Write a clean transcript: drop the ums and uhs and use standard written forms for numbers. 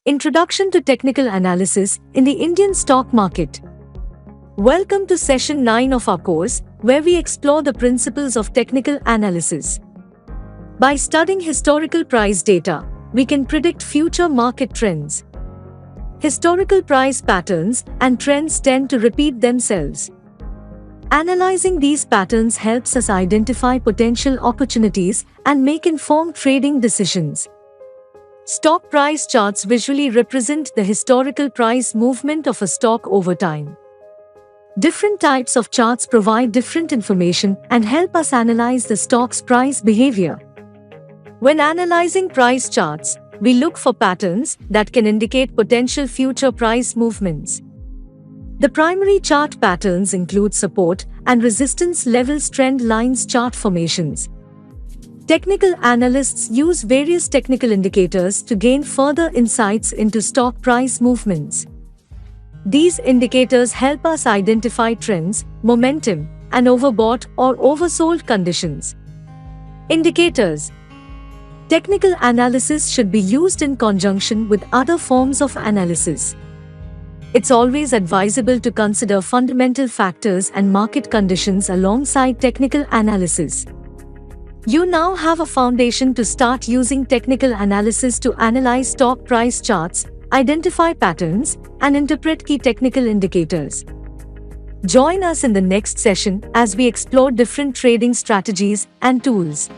Introduction to Technical Analysis in the Indian Stock Market. Welcome to Session 9 of our course, where we explore the principles of technical analysis. By studying historical price data, we can predict future market trends. Historical price patterns and trends tend to repeat themselves. Analyzing these patterns helps us identify potential opportunities and make informed trading decisions. Stock price charts visually represent the historical price movement of a stock over time. Different types of charts provide different information and help us analyze the stock's price behavior. When analyzing price charts, we look for patterns that can indicate potential future price movements. The primary chart patterns include support and resistance levels, trend lines, chart formations. Technical analysts use various technical indicators to gain further insights into stock price movements. These indicators help us identify trends, momentum, and overbought or oversold conditions. Indicators. Technical analysis should be used in conjunction with other forms of analysis. It's always advisable to consider fundamental factors and market conditions alongside technical analysis. You now have a foundation to start using technical analysis to analyze stock price charts, identify patterns, and interpret key technical indicators. Join us in the next session as we explore different trading strategies and tools.